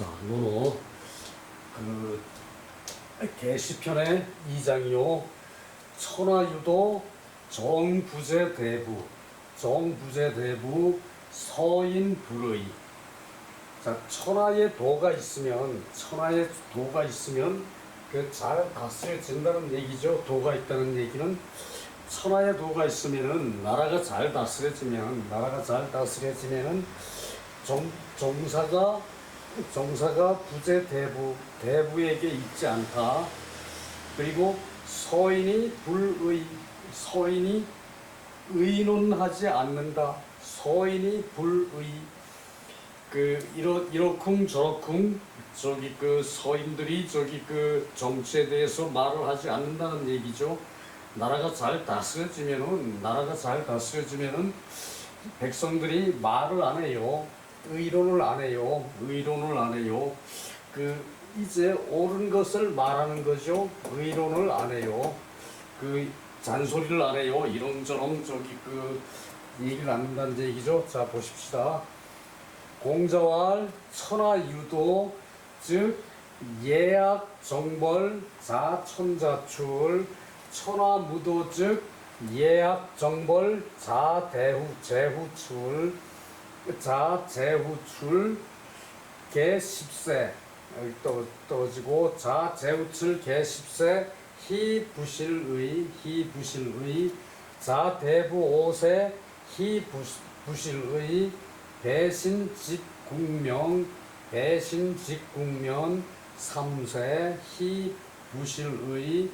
자, 노노 그 계시편의 2장이요. 천하유도 정부제대부 서인불의. 자, 천하의 도가 있으면 그 잘 다스려진다는 얘기죠. 도가 있다는 얘기는 천하의 도가 있으면은 나라가 잘 다스려지면은 정사가 대부에게 있지 않다. 그리고 서인이 의논하지 않는다. 서인이 불의. 이러쿵 저러쿵 서인들이 정치에 대해서 말을 하지 않는다는 얘기죠. 나라가 잘 다스려지면은 백성들이 말을 안 해요. 의논을 안 해요. 이제 옳은 것을 말하는 거죠. 의논을 안 해요. 잔소리를 안 해요. 이런저런 얘기를 안 한다는 얘기죠. 자, 보십시다. 공자왈 천하유도 즉 예악 정벌 자천자출, 천하무도 즉 예악 정벌 제후출 개10세 떨어지고 자제후출 개10세 희부실의 자대부 5세 희부실의 배신직국명 3세 희부실의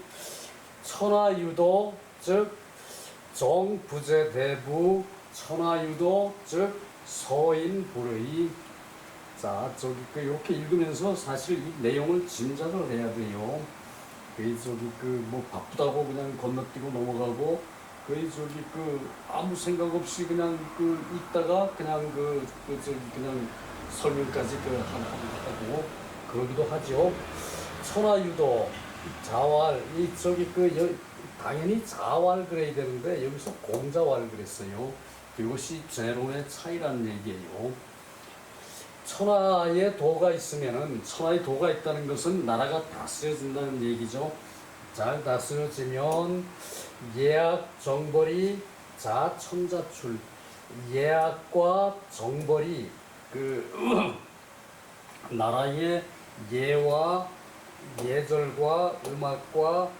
천하유도 즉 정부제대부 천하유도 즉 서인불의. 자, 이렇게 읽으면서 사실 이 내용을 짐작을 해야 돼요. 바쁘다고 그냥 건너뛰고 넘어가고, 아무 생각 없이 그냥 읽다가 그냥 그냥 설명까지 하고 그러기도 하죠. 천하유도 자왈 당연히 자왈 그래야 되는데 여기서 공자왈 그랬어요. 이것이 제론의 차이라는 얘기예요. 천하의 도가 있다는 것은 나라가 다스려진다는 얘기죠. 잘 다스려지면 예악 정벌이 자천자출. 예악과 정벌이 나라의 예와 예절과 음악과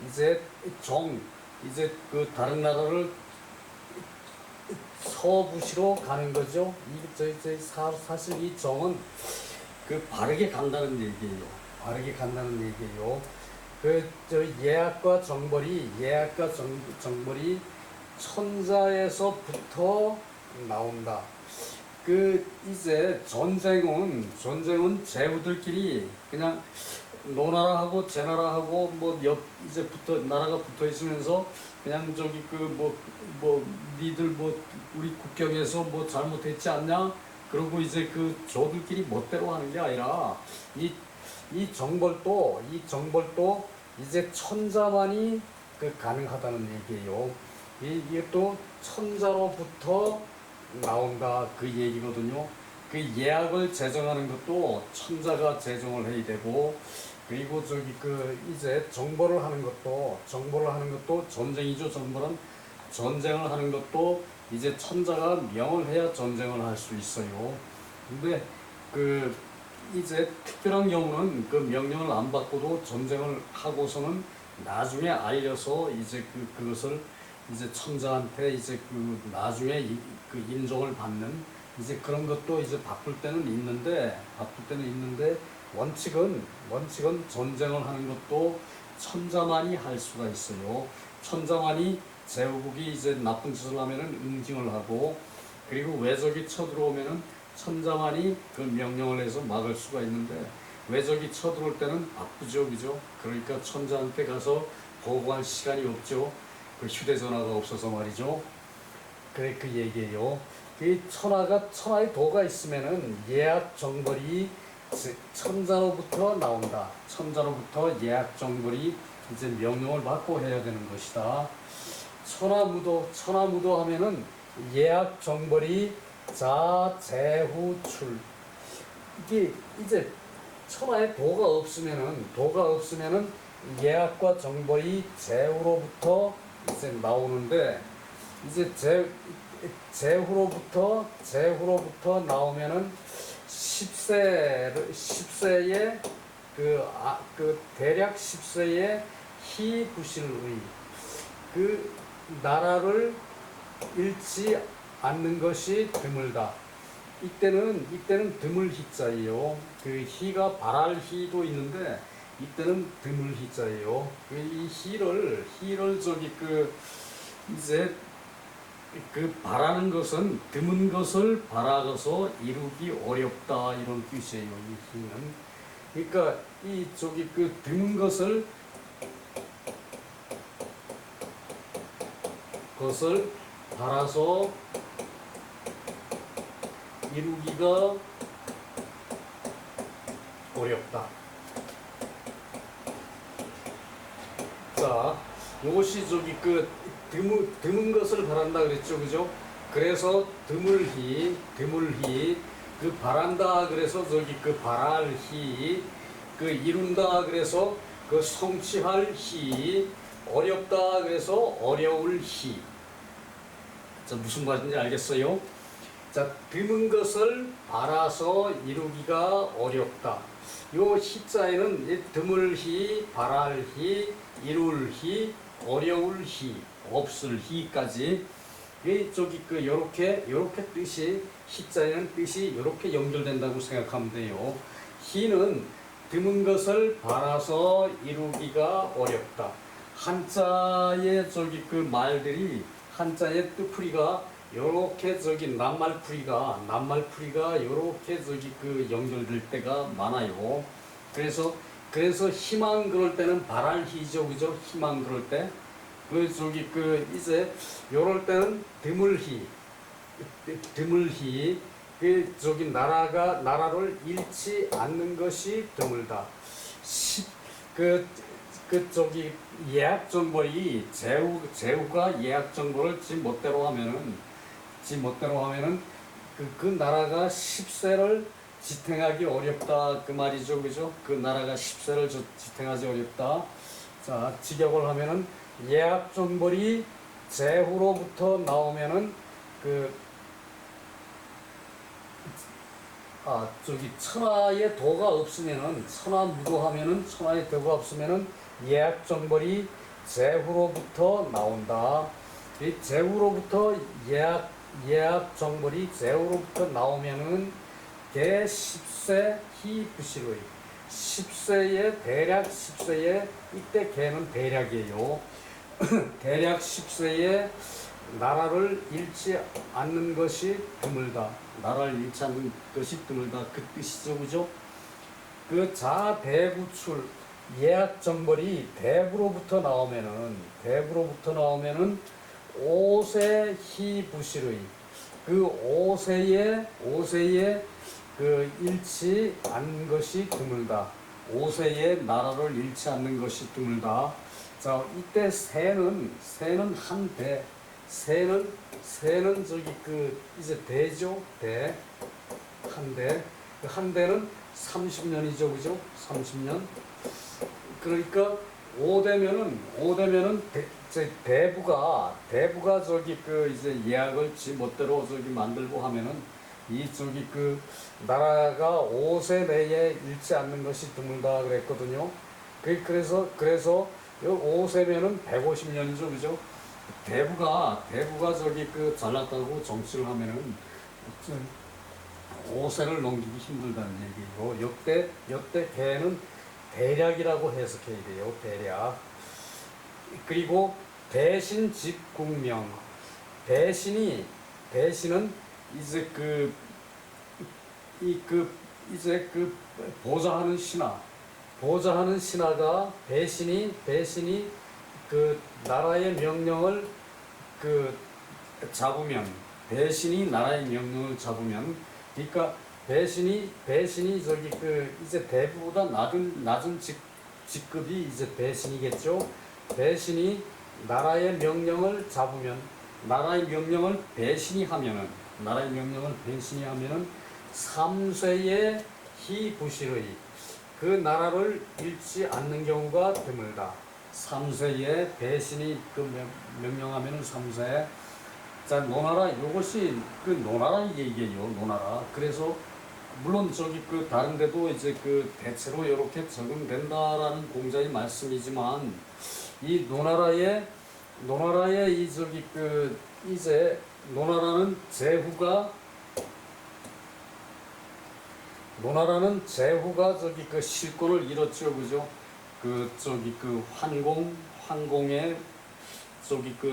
이제 다른 나라를 서부시로 가는 거죠. 사실 이 정은 바르게 간다는 얘기예요. 예악과 정벌이 천자에서부터 나온다. 이제 전쟁은 제후들끼리 그냥 노나라하고 제나라하고 나라가 붙어 있으면서 그냥 니들 우리 국경에서 잘못했지 않냐? 그러고 이제 조들끼리 멋대로 하는 게 아니라 이 정벌도 이제 천자만이 가능하다는 얘기예요. 이게 또 천자로부터 나온다 그 얘기거든요. 예약을 제정하는 것도 천자가 제정을 해야 되고, 그리고 이제 정벌을 하는 것도 전쟁이죠. 전쟁을 하는 것도 이제 천자가 명을 해야 전쟁을 할 수 있어요. 근데 이제 특별한 경우는 명령을 안 받고도 전쟁을 하고서는 나중에 알려서 이제 그것을 이제 천자한테 이제 나중에 인정을 받는 이제 그런 것도 이제 바쁠 때는 있는데 원칙은 전쟁을 하는 것도 천자만이 할 수가 있어요. 천자만이 제후국이 이제 나쁜 짓을 하면은 응징을 하고, 그리고 외적이 쳐들어오면은 천자만이 명령을 해서 막을 수가 있는데, 외적이 쳐들어올 때는 바쁘죠, 그죠? 그러니까 천자한테 가서 보고할 시간이 없죠. 휴대전화가 없어서 말이죠. 그 얘기예요. 천하의 도가 있으면은 예악 정벌이 천자로부터 나온다. 천자로부터 예악 정벌이 이제 명령을 받고 해야 되는 것이다. 천하무도 하면은 예악 정벌이 자제후출. 이게 이제 천하에 도가 없으면은 예약과 정벌이 제후로부터 이제 나오는데 이제 제후로부터 나오면은 10세에 그 대략 10세에 희부실의 그 나라를 잃지 않는 것이 드물다. 이때는 드물 희자예요. 그 희가 발할 희도 있는데 이때는 드물 희자예요. 이 희를 저기 이제 바라는 것은 드문 것을 바라서 이루기 어렵다 이런 뜻이에요. 이 희는. 그러니까 이 저기 드문 것을 바라서 이루기가 어렵다. 자, 이것이 저기 드문 것을 바란다 그랬죠, 그죠? 그래서 드물히 바란다 그래서 저기 바랄 히 이룬다 그래서 성취할 히 어렵다 그래서 어려울 히. 자, 무슨 말인지 알겠어요? 자, 드문 것을 바라서 이루기가 어렵다. 요 희자에는 드물 희, 바랄 희, 이룰 희, 어려울 희, 없을 희까지 요렇게 뜻이 희자에는 뜻이 요렇게 연결된다고 생각하면 돼요. 희는 드문 것을 바라서 이루기가 어렵다. 한자의 말들이 한자의 뜻풀이가 요렇게 낱말풀이가 요렇게 연결될 때가 많아요. 그래서 희망 그럴 때는 바랄 희죠, 그죠? 희망 그럴 때. 이제 요럴 때는 드물 희. 나라를 잃지 않는 것이 드물다. 예약 정벌이 제후가 예약 정벌을 지 멋대로 하면은 그 나라가 10세를 지탱하기 어렵다 그 말이죠, 그죠? 그 나라가 10세를 지탱하기 어렵다. 자, 직역을 하면은 예약 정벌이 제후로부터 나오면은 천하에 도가 없으면은 천하에 도가 없으면은 예약 정벌이 제후로부터 나온다. 이 제후로부터 예약 정벌이 제후로부터 나오면은 개 10세 희부실의 대략 10세에 이때 개는 대략이에요. 대략 10세에 나라를 잃지 않는 것이 드물다. 나라를 잃지 않는 것이 드물다. 그 뜻이죠, 그죠? 자대구출 예약 정벌이 대부로부터 나오면은 5세 희부실의 5세에 잃지 않는 것이 드물다. 5세에 나라를 잃지 않는 것이 드물다. 자, 이때 세는 한대. 세는 이제 대죠. 한 대는 30년이죠, 그죠? 30년. 그러니까 5대면은 대부가 이제 예약을 지 멋대로 만들고 하면은 나라가 5세 내에 잃지 않는 것이 드물다 그랬거든요. 그래서 5세면은 150년이죠, 그죠? 대부가 잘났다고 정치를 하면은 5세를 넘기기 힘들다는 얘기고, 역대 개는 대략이라고 해석해야 돼요. 대략. 그리고 대신 직국명. 대신은 이제 이제 보좌하는 신하가 대신이 나라의 명령을 잡으면, 그러니까 대신이 이제 대부보다 낮은 직급이 이제 대신이겠죠. 대신이 나라의 명령을 잡으면, 나라의 명령을 배신이 하면은 3세에 희부실의 그 나라를 잃지 않는 경우가 드물다. 3세에 배신이 명령하면은 3세. 자, 노나라, 요것이 그 노나라 얘기예요. 노나라. 그래서 물론 다른 데도 이제 대체로 이렇게 적용된다라는 공자의 말씀이지만, 이 노나라의 이제 노나라는 제후가 실권을 잃었죠. 그죠? 황공의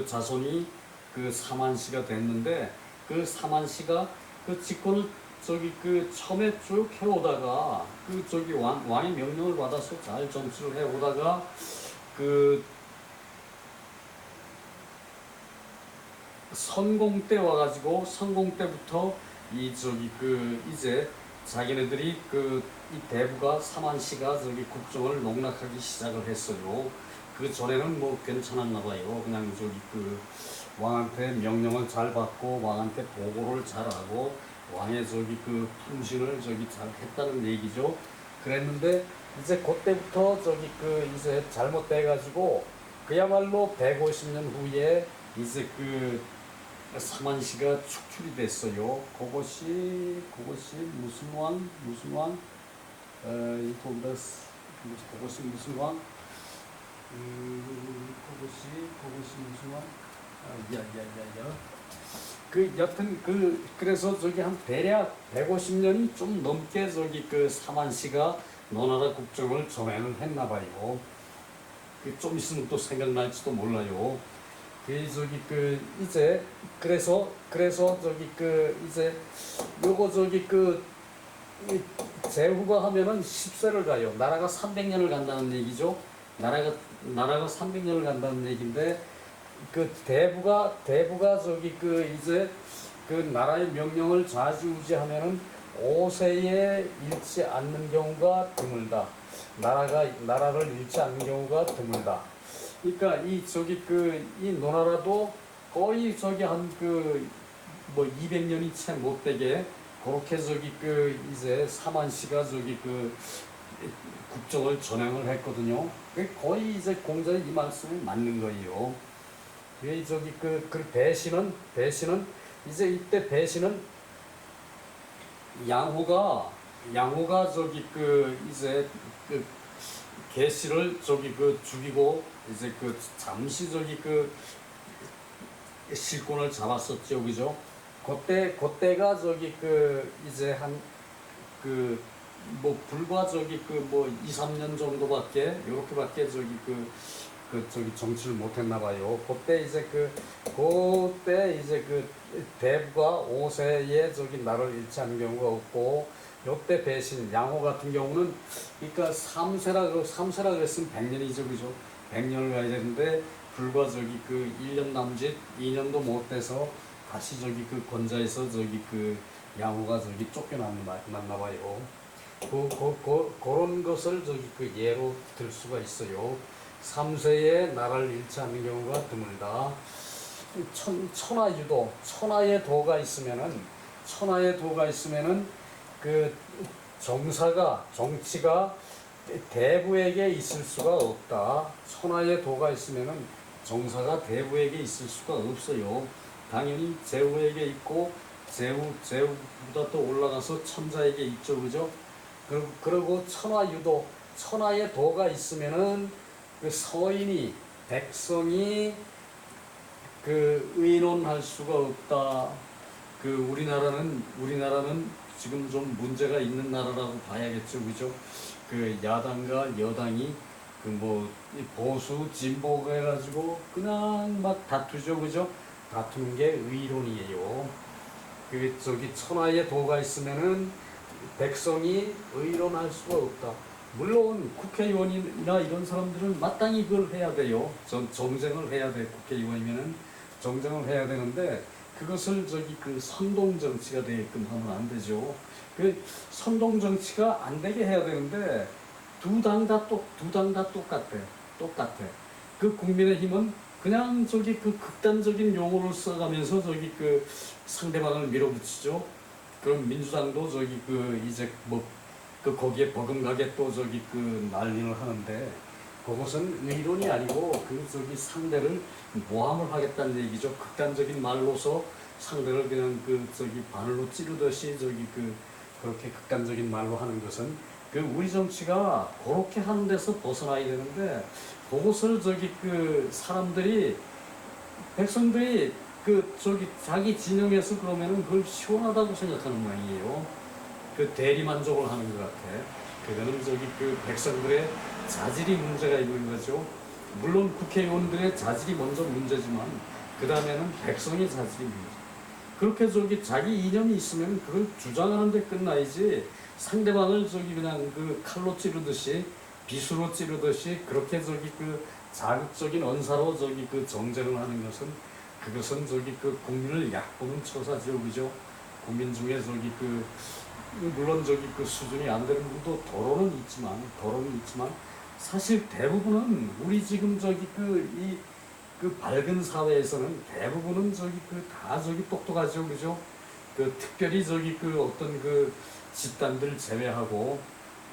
자손이 사만시가 됐는데, 사만시가 직권을 처음에 쭉 해오다가 왕의 명령을 받아서 잘 정치를 해오다가 선공 때 와가지고, 선공 때부터 이제 자기네들이 이 대부가 사만시가 국정을 농락하기 시작을 했어요. 그 전에는 뭐 괜찮았나 봐요. 그냥 왕한테 명령을 잘 받고 왕한테 보고를 잘하고 왕의 품신을 잘 했다는 얘기죠. 그랬는데 이제 그때부터 이제 잘못돼가지고 그야말로 150년 후에 이제 사만시가 축출이 됐어요. 그것이 무슨 왕? 그것이 무슨 왕? 그것이 무슨 왕? 여튼 그래서 한 대략 150년이 좀 넘게 사만시가 노나라 국정을 점행을 했나 봐요. 좀 있으면 또 생각날지도 몰라요. 이제 그래서 이제 요거 제후가 하면은 10세를 가요. 나라가 300년을 간다는 얘기죠. 나라가 300년을 간다는 얘기인데, 대부가 이제 나라의 명령을 좌지우지하면은 5세에 잃지 않는 경우가 드물다. 나라를 잃지 않는 경우가 드물다. 그러니까 이 노나라도 거의 한 200년이 채 못 되게 그렇게 이제 사만시가 국정을 전행을 했거든요. 거의 이제 공자의 이 말씀이 맞는 거예요. 왜 배신은 이제 이때 배신은 양호가 이제 계시를 죽이고 이제 잠시 실권을 잡았었죠. 그죠? 그때가 이제 불과 2, 3년 정도밖에 요렇게밖에 정치를 못했나 봐요. 그때 이제 대부가 5세에 나를 잃지 않는 경우가 없고, 요때 배신 양호 같은 경우는 그러니까 3세라 그랬으면 100년이죠. 그죠? 100년을 가야 되는데 불과 1년 남짓 2년도 못 돼서 다시 권자에서 양호가 쫓겨났나 봐요. 그런 것을 예로 들 수가 있어요. 3세에 나라를 잃지 않는 경우가 드물다. 천하의 도가 있으면은 정치가 대부에게 있을 수가 없다. 천하의 도가 있으면은 정사가 대부에게 있을 수가 없어요. 당연히 제후에게 있고, 제후보다 또 올라가서 천자에게 있죠. 그죠? 그리고 천하의 도가 있으면은 서인이, 백성이 의논할 수가 없다. 우리나라는 지금 좀 문제가 있는 나라라고 봐야겠죠. 그죠? 야당과 여당이 보수, 진보가 해가지고 그냥 막 다투죠. 그죠? 다투는 게 의론이에요. 천하의 도가 있으면은 백성이 의논할 수가 없다. 물론 국회의원이나 이런 사람들은 마땅히 그걸 해야 돼요. 정쟁을 해야 돼. 국회의원이면은 정쟁을 해야 되는데, 그것을 선동 정치가 되게끔 하면 안 되죠. 선동 정치가 안 되게 해야 되는데, 두 당 다 똑같아. 국민의힘은 그냥 극단적인 용어를 써가면서 상대방을 밀어붙이죠. 그럼 민주당도 이제 그 거기에 버금가게 또 저기 그 난리를 하는데 그것은 의론이 아니고 그 저기 상대를 모함을 하겠다는 얘기죠. 극단적인 말로서 상대를 그냥 그 저기 바늘로 찌르듯이 저기 그 그렇게 극단적인 말로 하는 것은 그 우리 정치가 그렇게 하는 데서 벗어나야 되는데 그것을 저기 그 사람들이 백성들이 그 저기 자기 진영에서 그러면은 그걸 시원하다고 생각하는 모양이에요. 그 대리만족을 하는 것 같아. 그거는 저기 그 백성들의 자질이 문제가 있는 거죠. 물론 국회의원들의 자질이 먼저 문제지만 그 다음에는 백성의 자질이 문제. 그렇게 저기 자기 이념이 있으면 그걸 주장하는 데 끝나야지 상대방을 저기 그냥 그 칼로 찌르듯이 비수로 찌르듯이 그렇게 저기 그 자극적인 언사로 저기 그 정쟁을 하는 것은 그것은 저기 그 국민을 약보는 처사죠, 그죠? 국민 중에 저기 그 물론 저기 그 수준이 안 되는 분도 도로는 있지만 사실 대부분은 우리 지금 저기 그 밝은 사회에서는 대부분은 저기 그 다 저기 똑똑하죠, 그죠? 그 특별히 저기 그 어떤 그 집단들 제외하고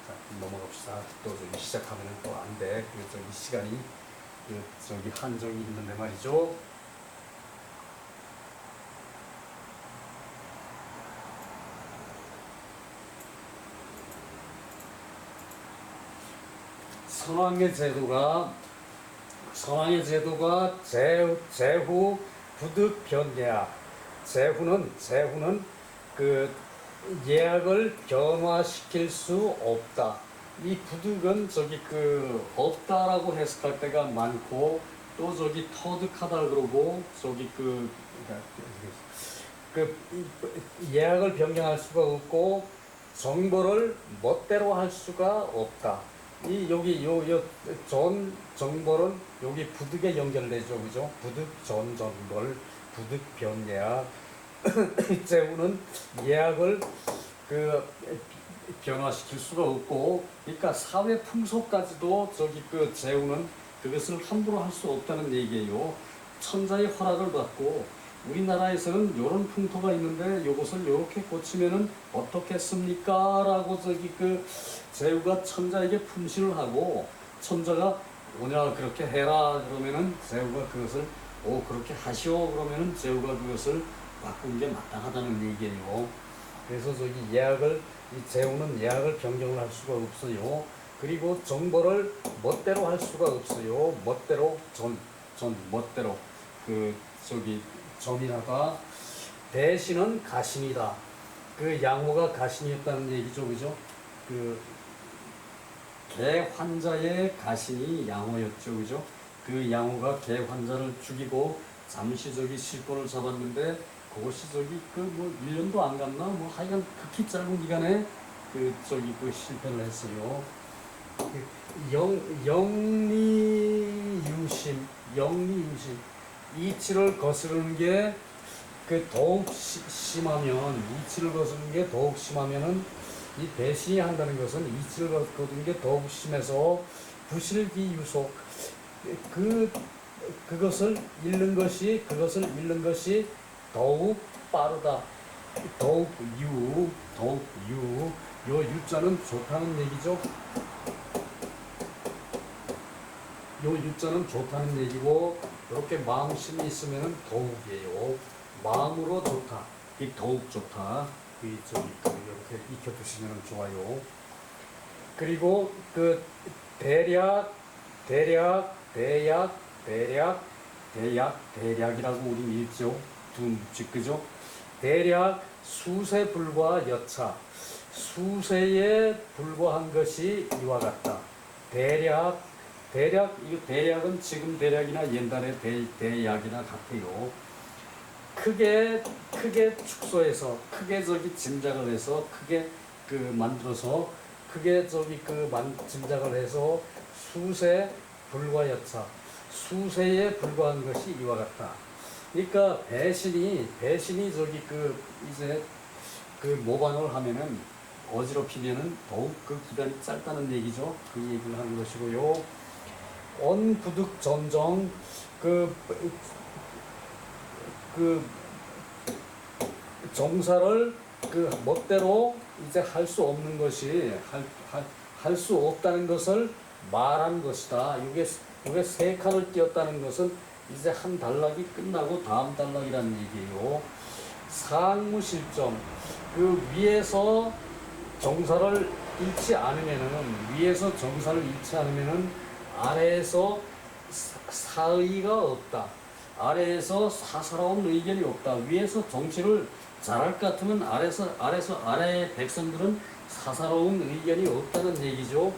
자, 넘어갑시다. 또 저기 시작하면 또 안 돼. 그 저기 시간이 그 저기 한정이 있는데 말이죠. 선왕의 제도가 제후 부득 변예학. 제후는 그 예약을 변화시킬 수 없다. 이 부득은 저기 그 없다라고 해석할 때가 많고 또 저기 터득하다 그러고 저기 그 예약을 변경할 수가 없고 정보를 멋대로 할 수가 없다. 이 여기 전 정벌은 여기 부득에 연결되죠, 그죠? 부득 전 정벌, 부득 변예약. 제후는 예약을 그 변화시킬 수가 없고, 그러니까 사회 풍속까지도 저기 그 제후는 그것을 함부로 할 수 없다는 얘기예요. 천자의 허락을 받고 우리나라에서는 이런 풍토가 있는데 이것을 이렇게 고치면은 어떻겠습니까? 라고 저기 그 제후가 천자에게 품시를 하고 천자가 오냐 그렇게 해라 그러면은 제후가 그것을 그렇게 하시오 그러면은 제후가 그것을 바꾼 게 마땅하다는 얘기예요. 그래서 저기 이 제후는 예약을 변경을 할 수가 없어요. 그리고 정보를 멋대로 할 수가 없어요. 멋대로 멋대로 그 저기 점이나가 대신은 가신이다. 그 양호가 가신이었다는 얘기죠, 그죠? 그 개 환자의 가신이 양호였죠, 그죠? 그 양호가 개 환자를 죽이고 잠시 저기 실권을 잡았는데 그것이 저기 그 뭐 1년도 안 갔나 뭐 하여간 극히 짧은 기간에 그 저기 그 실패를 했어요. 영리유심 이치를 거스르는 게 그 더욱 심하면 이치를 거스르는 게 더욱 심하면은 이 배신이 한다는 것은 이치를 거스르는 게 더욱 심해서 부실기유속 그것을 잃는 것이 더욱 빠르다. 더욱 유 요 유자는 좋다는 얘기죠. 요 유자는 좋다는 얘기고 이렇게 마음심이 있으면 더욱이에요. 마음으로 좋다. 이 더욱 좋다. 이렇게 익혀두시면 좋아요. 그리고 그 대략이라고 우리 읽죠. 두 그죠? 대략 수세 불과 여차. 수세에 불과한 것이 이와 같다. 대략은 지금 대략이나 옛날의 대약이나 같아요. 크게 축소해서 크게 저기 짐작을 해서 크게 그 만들어서 크게 저기 짐작을 해서 수세 불과여차 수세에 불과한 것이 이와 같다. 그러니까 배신이 저기 이제 모반을 하면은 어지럽히면은 더욱 그 기간이 짧다는 얘기죠. 그 얘기를 하는 것이고요. 언부득 전정 정사를 그 멋대로 이제 할 수 없는 것이 할 수 없다는 것을 말한 것이다. 이게 세 칸을 띄었다는 것은 이제 한 단락이 끝나고 다음 단락이라는 얘기예요. 상무실점. 그 위에서 정사를 잃지 않으면은 아래에서 사의가 없다. 아래에서 사사로운 의견이 없다. 위에서 정치를 잘할 것 같으면 아래의 백성들은 사사로운 의견이 없다는 얘기죠.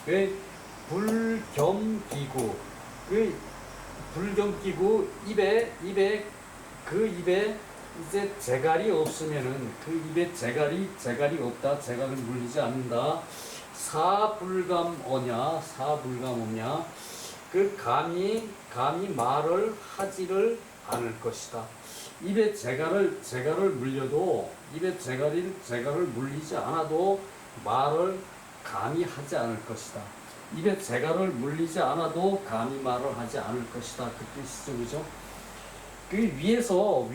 그 불경기구, 그 불경기구 입에 이제 재갈이 없으면은 그 입에 재갈이 없다. 재갈을 물리지 않는다. 사불감어냐. 그 감히 말을 하지를 않을 것이다. 입에 재갈을 물려도 입에 재갈을 물리지 않아도 말을 감히 하지 않을 것이다. 입에 재갈을 물리지 않아도 감히 말을 하지 않을 것이다. 그 뜻이죠, 그죠? 그 위에서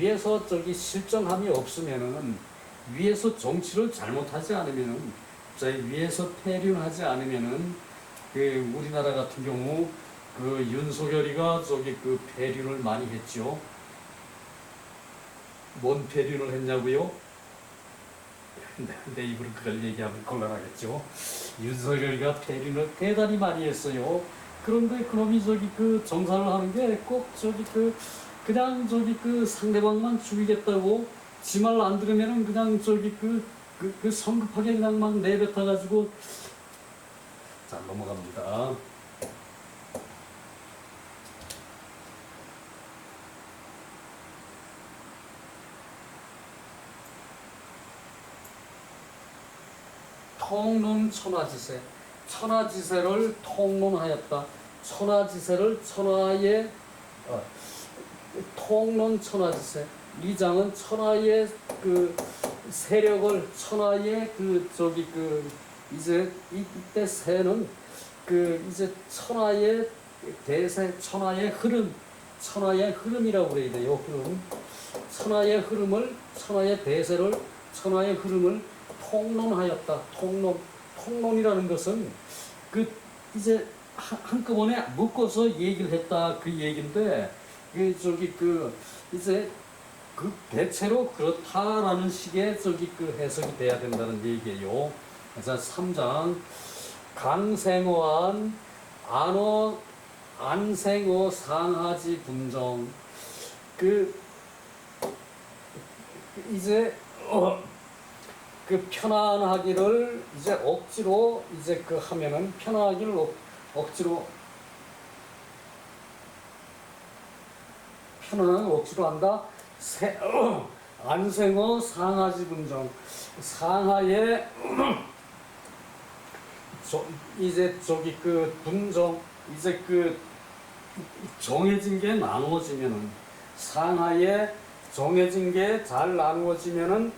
저기 실정함이 없으면은 위에서 정치를 잘못하지 않으면은 위에서 폐륜하지 않으면은 그 우리나라 같은 경우 그 윤석열이가 저기 그 폐륜을 많이 했죠. 뭔 폐륜을 했냐고요? 내 입으로 그걸 얘기하면 곤란하겠죠. 윤석열이가 폐륜을 대단히 많이 했어요. 그런데 그놈이 저기 그 정사를 하는 게 꼭 저기 그냥 저기 그 상대방만 죽이겠다고 지 말 안 들으면은 그냥 저기 그 성급하게 그냥 막 내뱉어가지고. 자, 넘어갑니다. 통론 천하지세. 천하지세를 통론하였다. 천하지세를 통론 천하지세. 이 장은 천하의 그 세력을 이제 이때 세는 그 이제 천하의 대세, 천하의 흐름이라고 그래야 돼요. 흐름. 천하의 대세를, 천하의 흐름을 통론하였다. 통론이라는 것은 그 이제 한꺼번에 묶어서 얘기를 했다. 그 얘기인데 이제 그 대체로 그렇다라는 식의 해석이 돼야 된다는 얘기예요. 자, 3장. 강생어한 안생어 상하지 분정. 이제 그 편안하기를 이제 억지로 하면은 편안하기를 억지로 한다. 안생어 상하지 분정. 상하에 이제 분정, 이제 정해진 게 나누어지면은, 상하에 정해진 게 잘 나누어지면은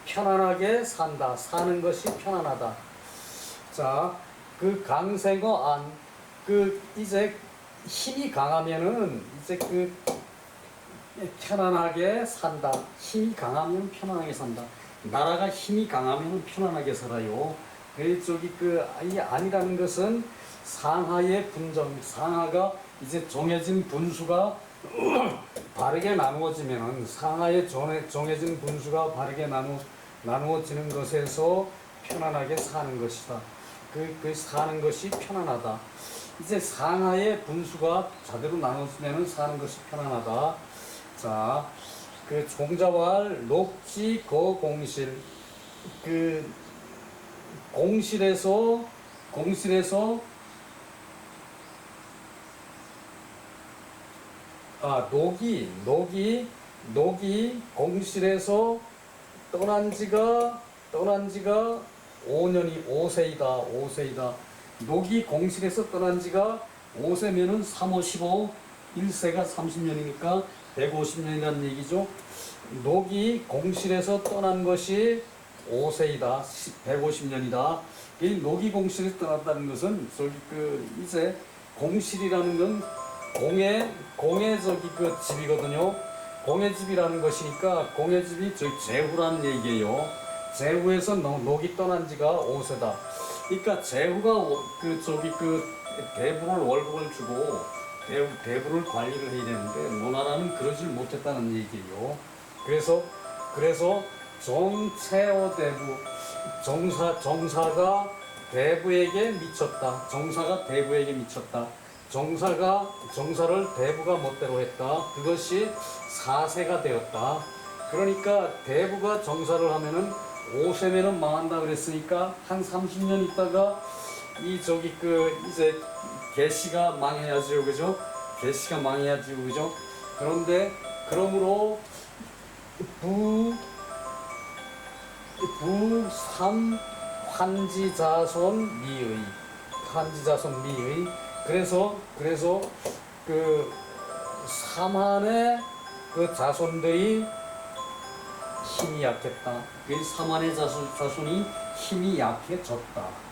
편안하게 산다. 사는 것이 편안하다. 자, 강생어 안, 이제 힘이 강하면은 이제 편안하게 산다. 힘이 강하면 편안하게 산다. 나라가 힘이 강하면 편안하게 살아요. 이 안이라는 것은 상하의 분정, 상하가 이제 정해진 분수가 바르게 나누어지면은, 상하에 정해진 분수가 바르게 나누어지는 것에서 편안하게 사는 것이다. 사는 것이 편안하다. 이제 상하의 분수가 제대로 나누어지면은 사는 것이 편안하다. 자, 종자왈 녹지 거공실. 공실에서 녹이 공실에서 떠난 지가 5세이다. 녹이 공실에서 떠난 지가 5세면은 3, 5, 15, 1세가 30년이니까 150년이라는 얘기죠. 녹이 공실에서 떠난 것이 5세이다. 150년이다. 이 녹이 공실에서 떠났다는 것은 이제 공실이라는 건 공의 집이거든요. 공해집이라는 것이니까 공해집이 저기 제후라는 얘기예요. 제후에서 녹이 떠난 지가 5세다. 그러니까 제후가 그 대부를 월급을 주고 대부를 관리를 해야 되는데 노나라는 그러질 못했다는 얘기예요. 그래서 정체어 대부 정사가 대부에게 미쳤다. 정사가 대부에게 미쳤다. 정사를 대부가 멋대로 했다. 그것이 사세가 되었다. 그러니까 대부가 정사를 하면은 5세면은 망한다 그랬으니까 한 30년 있다가 이제 개시가 망해야지요, 그죠? 개시가 망해야지요, 그죠? 그러므로 부삼 환지자손 미의 그래서 그 삼한의 그 자손들이 힘이 약했다. 그 삼한의 자손이 힘이 약해졌다.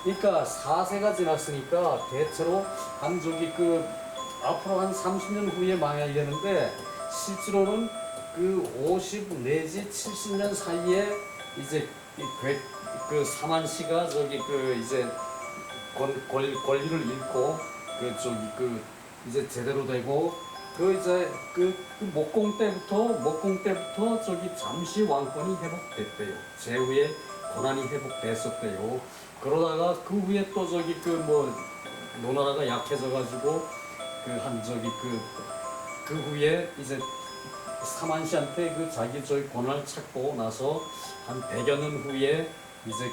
그러니까 4세가 지났으니까 대체로 앞으로 한 30년 후에 망해야 되는데 실제로는 그 50 내지 70년 사이에 이제 그 삼한씨가 이제 권리를 잃고 이제 제대로 되고 목공 때부터 잠시 왕권이 회복됐대요. 제후의 권한이 회복됐었대요. 그러다가 그 후에 또 노나라가 약해져가지고 그 후에 이제 사만시한테 자기 권한을 찾고 나서 한 100여 년 후에 이제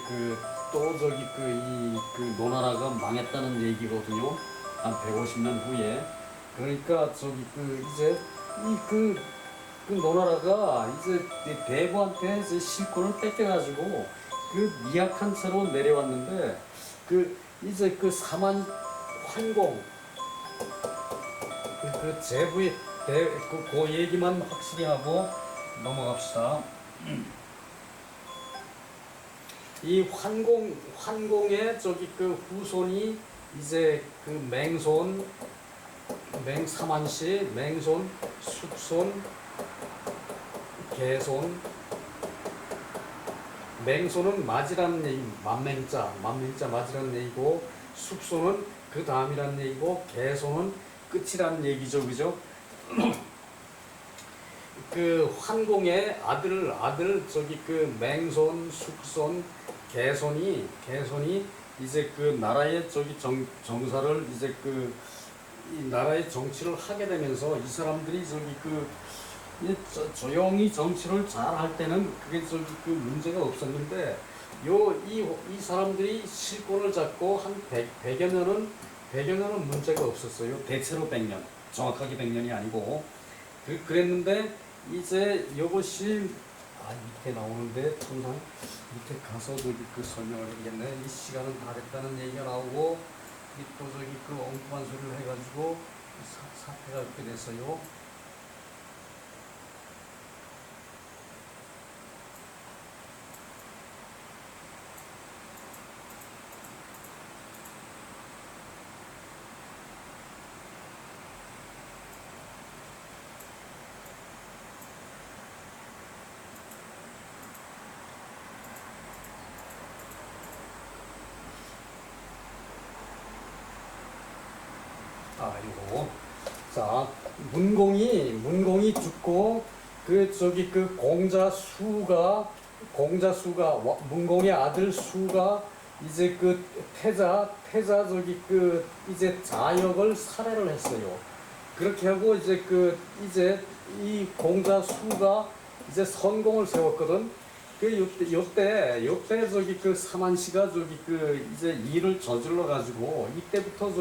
노나라가 망했다는 얘기거든요. 한 150년 후에. 그러니까 이제 노나라가 이제 대부한테 이제 실권을 뺏겨가지고 미약한 채로 내려왔는데 이제 사만 환공 제부의 그 얘기만 확실히 하고 넘어갑시다. 이 환공의 후손이 이제 맹사만씨, 맹손, 숙손, 개손. 맹손은 맞이라는 얘기, 만맹자 맞이라는 얘기고, 숙손은 그 다음이라는 얘기고, 개손은 끝이라는 얘기죠, 그죠? 그 환공의 아들 맹손, 숙손, 개손이 이제 나라의 정사를 이제 이 나라의 정치를 하게 되면서 이 사람들이 조용히 정치를 잘 할 때는 그게 문제가 없었는데 이 사람들이 실권을 잡고 한 100여 년은 문제가 없었어요. 대체로 100년, 정확하게 100년이 아니고 그랬는데 이제 이것이 밑에 나오는데 항상 밑에 가서 설명을 해야겠네. 이 시간은 다 됐다는 얘기가 나오고 또 엉뚱한 소리를 해가지고 사태가 이렇게 됐어요. 아이고. 자, 문공이 죽고 공자 수가 문공의 아들 수가 이제 태자 이제 자역을 살해를 했어요. 그렇게 하고 이제 이 공자 수가 이제 선공을 세웠거든. 요때 사만시가 이제 일을 저질러 가지고 이때부터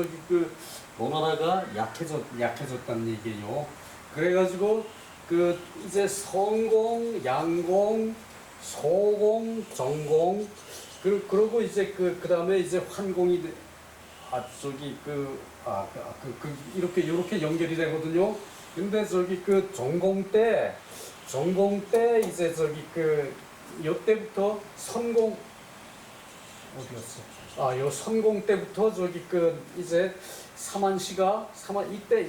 노나라가 약해졌다는 얘기예요. 그래가지고 이제 성공, 양공, 소공, 정공 그러고 이제 그다음에 이제 환공이 이렇게 연결이 되거든요. 근데 정공 때 이제 요때부터 어디였어? 아, 요 선공 때부터 저기 그 이제 사만시가 이때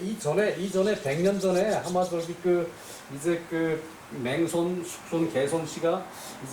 이전에 100년 전에 아마 저기 그 이제 그 맹손, 숙손, 개손 씨가 이제